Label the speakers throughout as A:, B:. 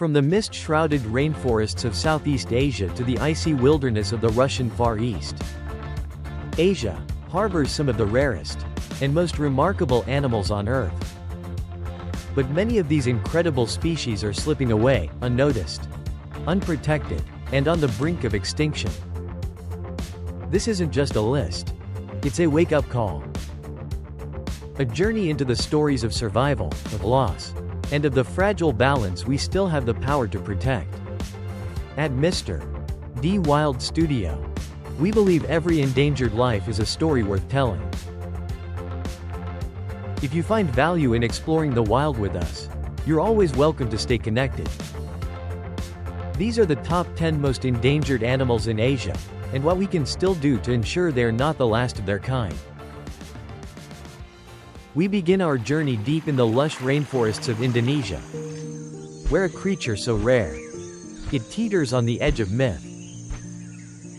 A: From the mist-shrouded rainforests of Southeast Asia to the icy wilderness of the Russian Far East, Asia harbors some of the rarest and most remarkable animals on Earth. But many of these incredible species are slipping away, unnoticed, unprotected, and on the brink of extinction. This isn't just a list. It's a wake-up call. A journey into the stories of survival, of loss, and of the fragile balance we still have the power to protect. At Mr. D. Wild Studio, we believe every endangered life is a story worth telling. If you find value in exploring the wild with us, you're always welcome to stay connected. These are the top 10 most endangered animals in Asia, and what we can still do to ensure they are not the last of their kind. We begin our journey deep in the lush rainforests of Indonesia, where a creature so rare, it teeters on the edge of myth.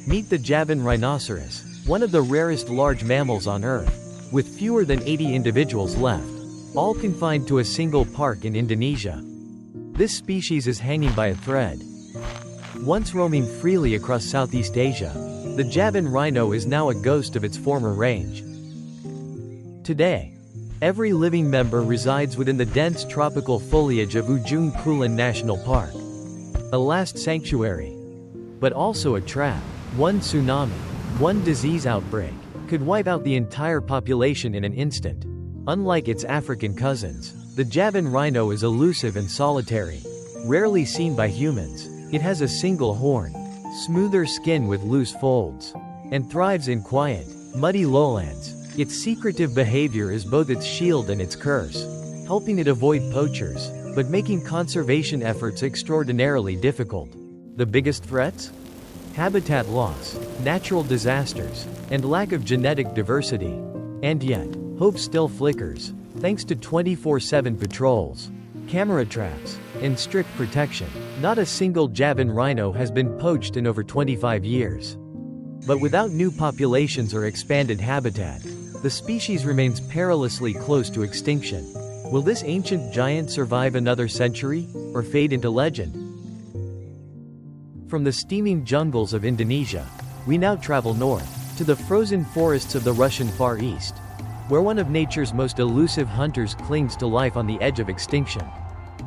A: Meet the Javan Rhinoceros, one of the rarest large mammals on Earth, with fewer than 80 individuals left, all confined to a single park in Indonesia. This species is hanging by a thread. Once roaming freely across Southeast Asia, the Javan rhino is now a ghost of its former range. Today, every living member resides within the dense tropical foliage of Ujung Kulon National Park. A last sanctuary, but also a trap. One tsunami, one disease outbreak, could wipe out the entire population in an instant. Unlike its African cousins, the Javan rhino is elusive and solitary. Rarely seen by humans, it has a single horn, smoother skin with loose folds, and thrives in quiet, muddy lowlands. Its secretive behavior is both its shield and its curse, helping it avoid poachers, but making conservation efforts extraordinarily difficult. The biggest threats? Habitat loss, natural disasters, and lack of genetic diversity. And yet, hope still flickers, thanks to 24/7 patrols, camera traps, and strict protection. Not a single Javan rhino has been poached in over 25 years. But without new populations or expanded habitat, the species remains perilously close to extinction. Will this ancient giant survive another century, or fade into legend? From the steaming jungles of Indonesia, we now travel north, to the frozen forests of the Russian Far East, where one of nature's most elusive hunters clings to life on the edge of extinction.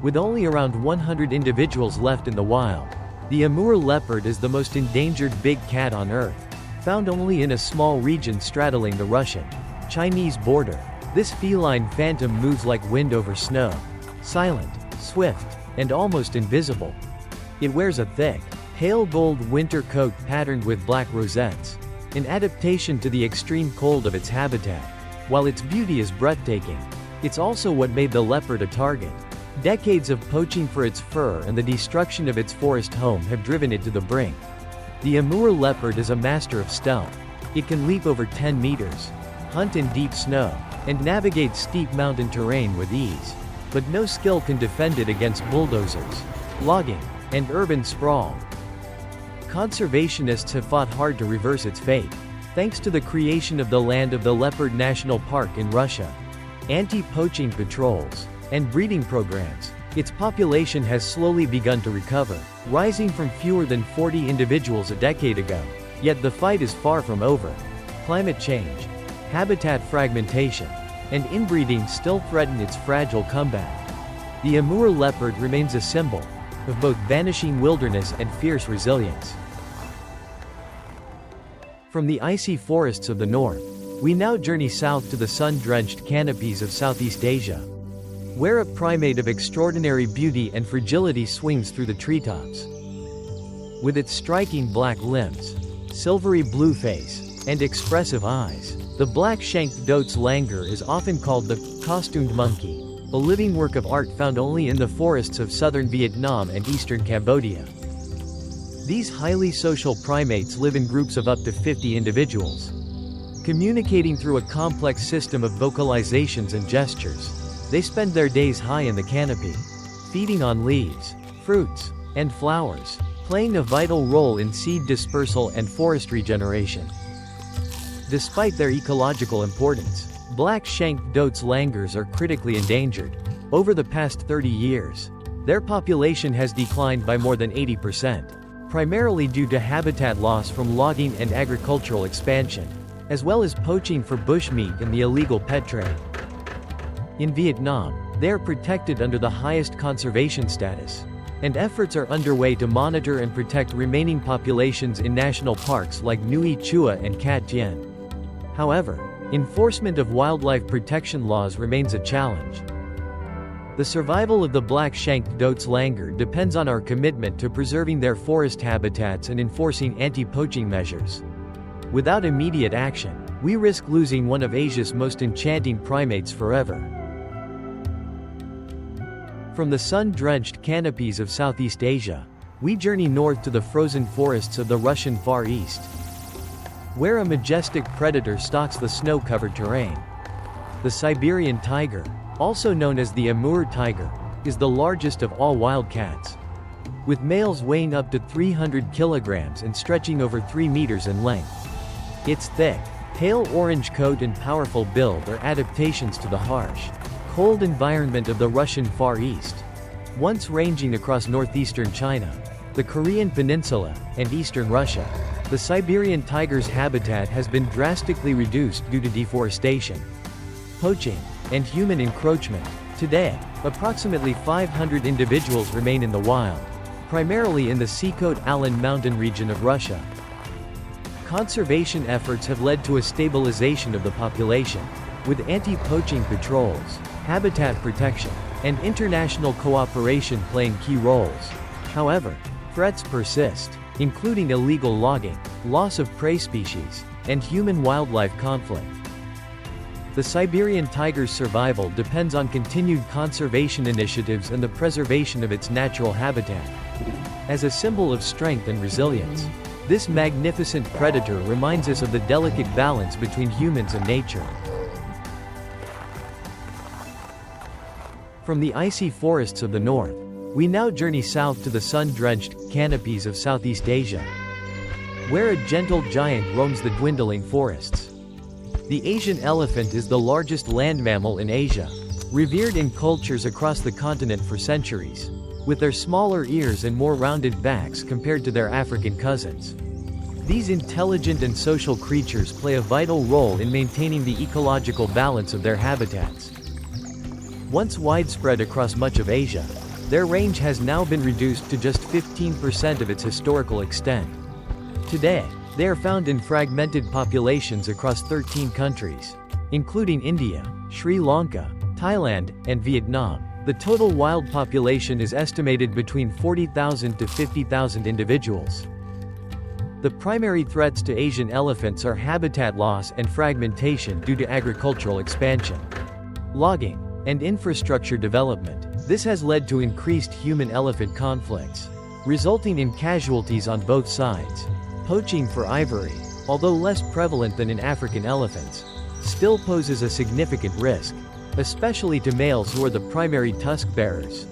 A: With only around 100 individuals left in the wild, the Amur leopard is the most endangered big cat on Earth, found only in a small region straddling the Russian-Chinese border. This feline phantom moves like wind over snow, silent, swift, and almost invisible. It wears a thick, pale gold winter coat patterned with black rosettes, an adaptation to the extreme cold of its habitat. While its beauty is breathtaking, it's also what made the leopard a target. Decades of poaching for its fur and the destruction of its forest home have driven it to the brink. The Amur leopard is a master of stealth. It can leap over 10 meters, hunt in deep snow, and navigate steep mountain terrain with ease. But no skill can defend it against bulldozers, logging, and urban sprawl. Conservationists have fought hard to reverse its fate. Thanks to the creation of the Land of the Leopard National Park in Russia, anti-poaching patrols, and breeding programs, its population has slowly begun to recover, rising from fewer than 40 individuals a decade ago. Yet the fight is far from over. Climate change, habitat fragmentation, and inbreeding still threaten its fragile comeback. The Amur leopard remains a symbol of both vanishing wilderness and fierce resilience. From the icy forests of the north, we now journey south to the sun-drenched canopies of Southeast Asia, where a primate of extraordinary beauty and fragility swings through the treetops. With its striking black limbs, silvery blue face, and expressive eyes, the black-shanked Douc Langur is often called the costumed monkey, a living work of art found only in the forests of southern Vietnam and eastern Cambodia. These highly social primates live in groups of up to 50 individuals, communicating through a complex system of vocalizations and gestures. They spend their days high in the canopy, feeding on leaves, fruits, and flowers, playing a vital role in seed dispersal and forest regeneration. Despite their ecological importance, black-shanked Douc langurs are critically endangered. Over the past 30 years, Their population has declined by more than 80%, primarily due to habitat loss from logging and agricultural expansion, as well as poaching for bushmeat and the illegal pet trade. In Vietnam, they are protected under the highest conservation status, and efforts are underway to monitor and protect remaining populations in national parks like Nui Chua and Cat Tien. However, enforcement of wildlife protection laws remains a challenge. The survival of the black-shanked Douc's langur depends on our commitment to preserving their forest habitats and enforcing anti-poaching measures. Without immediate action, we risk losing one of Asia's most enchanting primates forever. From the sun-drenched canopies of Southeast Asia, we journey north to the frozen forests of the Russian Far East, where a majestic predator stalks the snow-covered terrain. The Siberian tiger, also known as the Amur tiger, is the largest of all wildcats, with males weighing up to 300 kilograms and stretching over 3 meters in length. Its thick, pale orange coat and powerful build are adaptations to the harsh, cold environment of the Russian Far East. Once ranging across northeastern China, the Korean Peninsula, and eastern Russia, the Siberian tiger's habitat has been drastically reduced due to deforestation, poaching, and human encroachment. Today, approximately 500 individuals remain in the wild, primarily in the Sikhote-Alin mountain region of Russia. Conservation efforts have led to a stabilization of the population, with anti-poaching patrols, habitat protection, and international cooperation playing key roles. However, threats persist, including illegal logging, loss of prey species, and human-wildlife conflict. The Siberian tiger's survival depends on continued conservation initiatives and the preservation of its natural habitat. As a symbol of strength and resilience, this magnificent predator reminds us of the delicate balance between humans and nature. From the icy forests of the north, we now journey south to the sun-drenched canopies of Southeast Asia, where a gentle giant roams the dwindling forests. The Asian elephant is the largest land mammal in Asia, revered in cultures across the continent for centuries, with their smaller ears and more rounded backs compared to their African cousins. These intelligent and social creatures play a vital role in maintaining the ecological balance of their habitats. Once widespread across much of Asia, their range has now been reduced to just 15% of its historical extent. Today, they are found in fragmented populations across 13 countries, including India, Sri Lanka, Thailand, and Vietnam. The total wild population is estimated between 40,000 to 50,000 individuals. The primary threats to Asian elephants are habitat loss and fragmentation due to agricultural expansion, logging, and infrastructure development. This has led to increased human-elephant conflicts, resulting in casualties on both sides. Poaching for ivory, although less prevalent than in African elephants, still poses a significant risk, especially to males who are the primary tusk bearers.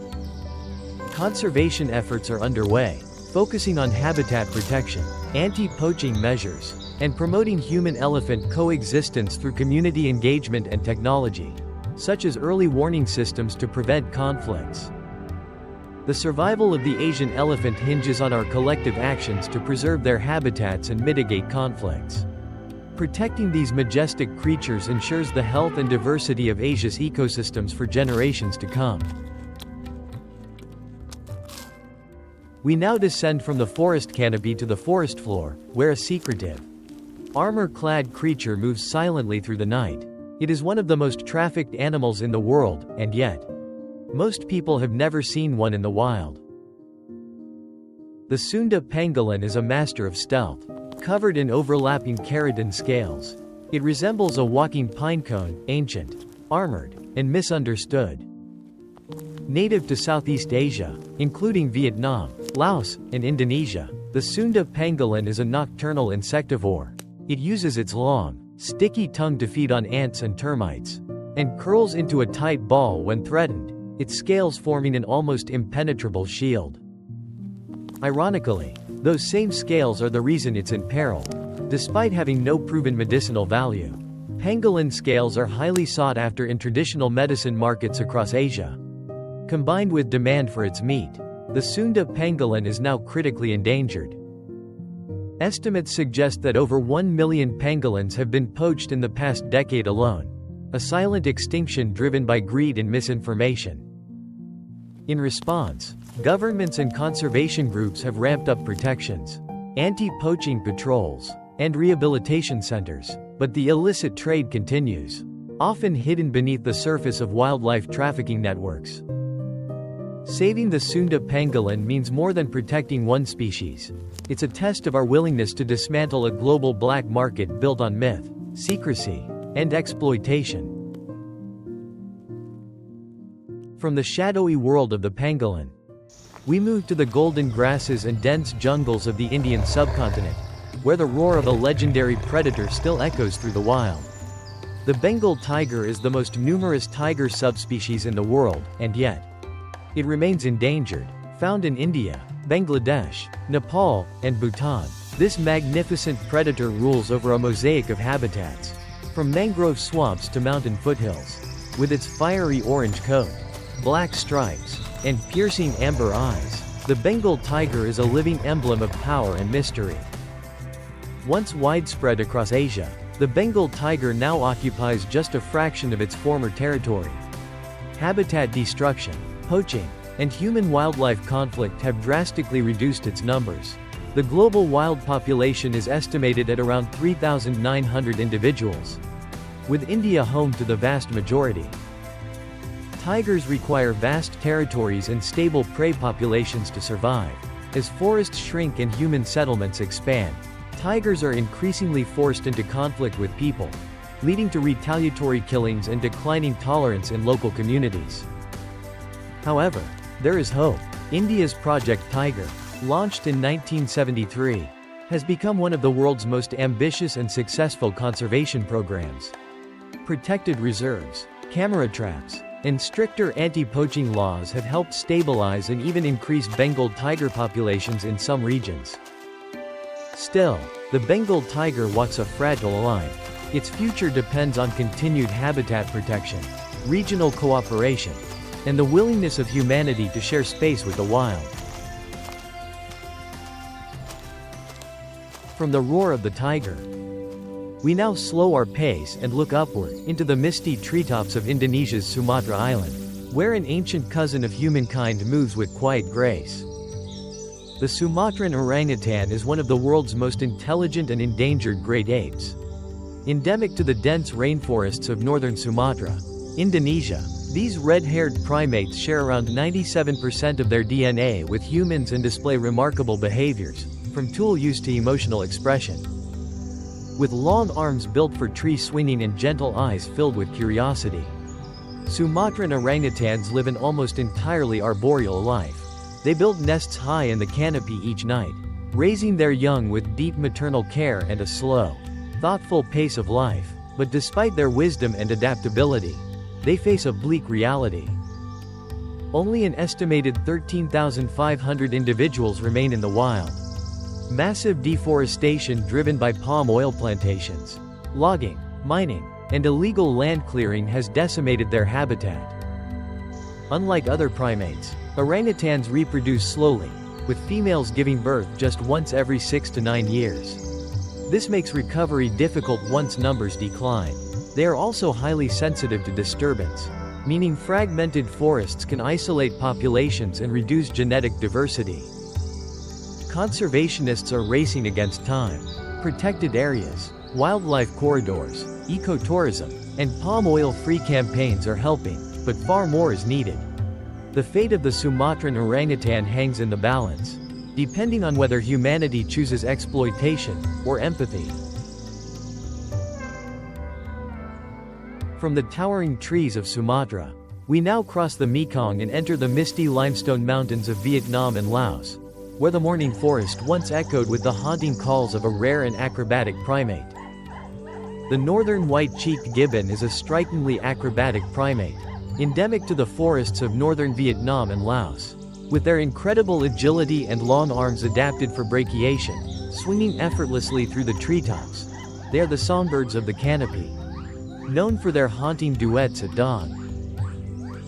A: Conservation efforts are underway, focusing on habitat protection, anti-poaching measures, and promoting human-elephant coexistence through community engagement and technology, such as early warning systems to prevent conflicts. The survival of the Asian elephant hinges on our collective actions to preserve their habitats and mitigate conflicts. Protecting these majestic creatures ensures the health and diversity of Asia's ecosystems for generations to come. We now descend from the forest canopy to the forest floor, where a secretive, armor-clad creature moves silently through the night. It is one of the most trafficked animals in the world, and yet, most people have never seen one in the wild. The Sunda Pangolin is a master of stealth. Covered in overlapping keratin scales, it resembles a walking pinecone, ancient, armored, and misunderstood. Native to Southeast Asia, including Vietnam, Laos, and Indonesia, the Sunda Pangolin is a nocturnal insectivore. It uses its long, sticky tongue to feed on ants and termites, and curls into a tight ball when threatened, its scales forming an almost impenetrable shield. Ironically, those same scales are the reason it's in peril. Despite having no proven medicinal value, pangolin scales are highly sought after in traditional medicine markets across Asia. Combined with demand for its meat, the Sunda pangolin is now critically endangered. Estimates suggest that over 1 million pangolins have been poached in the past decade alone, a silent extinction driven by greed and misinformation. In response, governments and conservation groups have ramped up protections, anti-poaching patrols, and rehabilitation centers, but the illicit trade continues, often hidden beneath the surface of wildlife trafficking networks. Saving the Sunda pangolin means more than protecting one species. It's a test of our willingness to dismantle a global black market built on myth, secrecy, and exploitation. From the shadowy world of the pangolin, we move to the golden grasses and dense jungles of the Indian subcontinent, where the roar of a legendary predator still echoes through the wild. The Bengal tiger is the most numerous tiger subspecies in the world, and yet, it remains endangered. Found in India, Bangladesh, Nepal, and Bhutan, this magnificent predator rules over a mosaic of habitats, from mangrove swamps to mountain foothills. With its fiery orange coat, black stripes, and piercing amber eyes, the Bengal tiger is a living emblem of power and mystery. Once widespread across Asia, the Bengal tiger now occupies just a fraction of its former territory. Habitat destruction, poaching, and human-wildlife conflict have drastically reduced its numbers. The global wild population is estimated at around 3,900 individuals, with India home to the vast majority. Tigers require vast territories and stable prey populations to survive. As forests shrink and human settlements expand, tigers are increasingly forced into conflict with people, leading to retaliatory killings and declining tolerance in local communities. However, there is hope. India's Project Tiger, launched in 1973, has become one of the world's most ambitious and successful conservation programs. Protected reserves, camera traps, and stricter anti-poaching laws have helped stabilize and even increase Bengal tiger populations in some regions. Still, the Bengal tiger walks a fragile line. Its future depends on continued habitat protection, regional cooperation, and the willingness of humanity to share space with the wild. From the roar of the tiger, we now slow our pace and look upward, into the misty treetops of Indonesia's Sumatra Island, where an ancient cousin of humankind moves with quiet grace. The Sumatran orangutan is one of the world's most intelligent and endangered great apes. Endemic to the dense rainforests of northern Sumatra, Indonesia, these red-haired primates share around 97% of their DNA with humans and display remarkable behaviors, from tool use to emotional expression. With long arms built for tree swinging and gentle eyes filled with curiosity, Sumatran orangutans live an almost entirely arboreal life. They build nests high in the canopy each night, raising their young with deep maternal care and a slow, thoughtful pace of life. But despite their wisdom and adaptability, they face a bleak reality. Only an estimated 13,500 individuals remain in the wild. Massive deforestation driven by palm oil plantations, logging, mining, and illegal land clearing has decimated their habitat. Unlike other primates, orangutans reproduce slowly, with females giving birth just once every 6 to 9 years. This makes recovery difficult once numbers decline. They are also highly sensitive to disturbance, meaning fragmented forests can isolate populations and reduce genetic diversity. Conservationists are racing against time. Protected areas, wildlife corridors, ecotourism, and palm oil-free campaigns are helping, but far more is needed. The fate of the Sumatran orangutan hangs in the balance, depending on whether humanity chooses exploitation or empathy. From the towering trees of Sumatra, we now cross the Mekong and enter the misty limestone mountains of Vietnam and Laos, where the morning forest once echoed with the haunting calls of a rare and acrobatic primate. The northern white-cheeked gibbon is a strikingly acrobatic primate, endemic to the forests of northern Vietnam and Laos. With their incredible agility and long arms adapted for brachiation, swinging effortlessly through the treetops, they are the songbirds of the canopy, known for their haunting duets at dawn.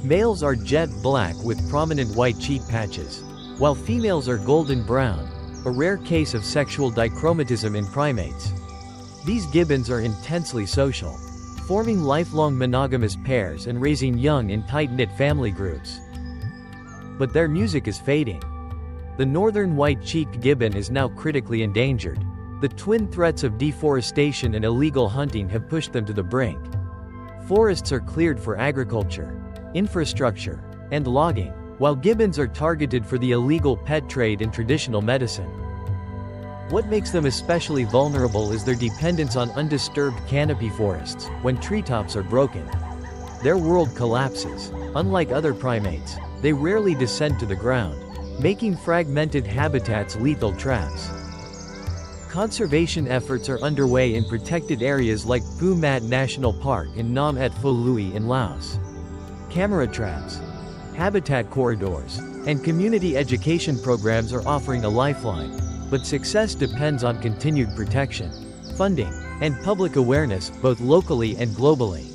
A: Males are jet black with prominent white cheek patches, while females are golden brown, a rare case of sexual dichromatism in primates. These gibbons are intensely social, forming lifelong monogamous pairs and raising young in tight-knit family groups. But their music is fading. The northern white-cheeked gibbon is now critically endangered. The twin threats of deforestation and illegal hunting have pushed them to the brink. Forests are cleared for agriculture, infrastructure, and logging, while gibbons are targeted for the illegal pet trade and traditional medicine. What makes them especially vulnerable is their dependence on undisturbed canopy forests. When treetops are broken, their world collapses. Unlike other primates, they rarely descend to the ground, making fragmented habitats lethal traps. Conservation efforts are underway in protected areas like Phu Mat National Park in Nam Et Pho Lui in Laos. Camera traps, habitat corridors, and community education programs are offering a lifeline, but success depends on continued protection, funding, and public awareness, both locally and globally.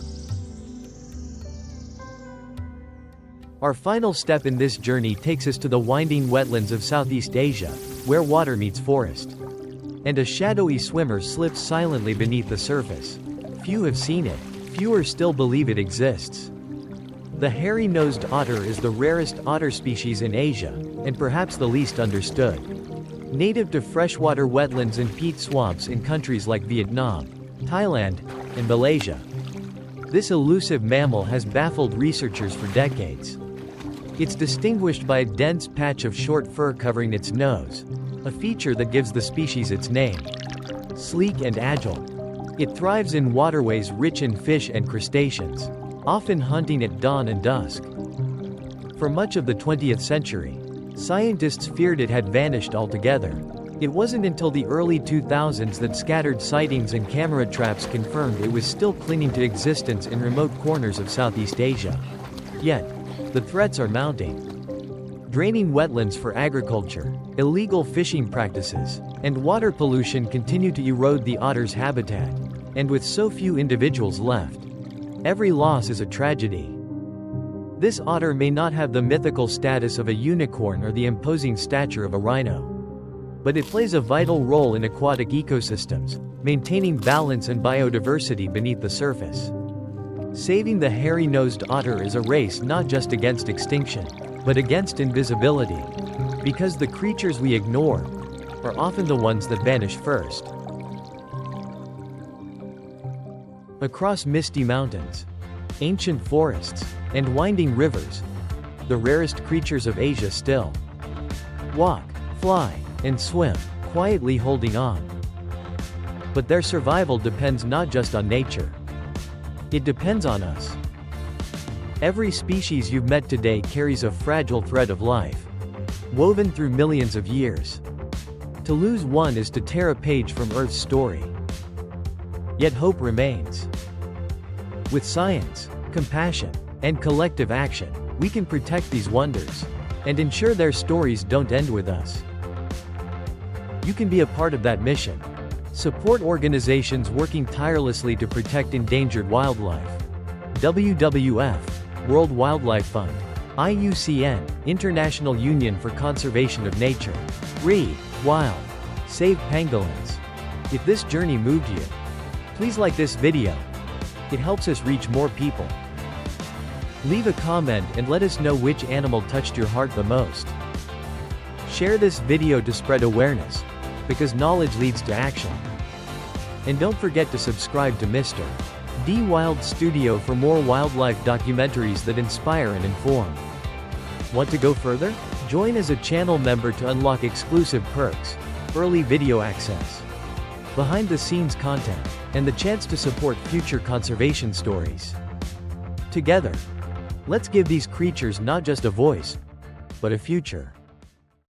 A: Our final step in this journey takes us to the winding wetlands of Southeast Asia, where water meets forest, and a shadowy swimmer slips silently beneath the surface. Few have seen it, fewer still believe it exists. The hairy-nosed otter is the rarest otter species in Asia, and perhaps the least understood. Native to freshwater wetlands and peat swamps in countries like Vietnam, Thailand, and Malaysia. This elusive mammal has baffled researchers for decades. It's distinguished by a dense patch of short fur covering its nose, a feature that gives the species its name. Sleek and agile, it thrives in waterways rich in fish and crustaceans, often hunting at dawn and dusk. For much of the 20th century, scientists feared it had vanished altogether. It wasn't until the early 2000s that scattered sightings and camera traps confirmed it was still clinging to existence in remote corners of Southeast Asia. Yet, the threats are mounting. Draining wetlands for agriculture, illegal fishing practices, and water pollution continue to erode the otter's habitat. And with so few individuals left, every loss is a tragedy. This otter may not have the mythical status of a unicorn or the imposing stature of a rhino, but it plays a vital role in aquatic ecosystems, maintaining balance and biodiversity beneath the surface. Saving the hairy-nosed otter is a race not just against extinction, but against invisibility, because the creatures we ignore are often the ones that vanish first. Across misty mountains, ancient forests, and winding rivers, the rarest creatures of Asia still walk, fly, and swim, quietly holding on. But their survival depends not just on nature. It depends on us. Every species you've met today carries a fragile thread of life, woven through millions of years. To lose one is to tear a page from Earth's story. Yet hope remains. With science, compassion, and collective action, we can protect these wonders and ensure their stories don't end with us. You can be a part of that mission. Support organizations working tirelessly to protect endangered wildlife. WWF, World Wildlife Fund. IUCN, International Union for Conservation of Nature. Read, Wild, Save Pangolins. If this journey moved you, please like this video. It helps us reach more people. Leave a comment and let us know which animal touched your heart the most. Share this video to spread awareness, because knowledge leads to action. And don't forget to subscribe to Mr. D Wild Studio for more wildlife documentaries that inspire and inform. Want to go further? Join as a channel member to unlock exclusive perks, early video access, behind-the-scenes content, and the chance to support future conservation stories. Together, let's give these creatures not just a voice, but a future.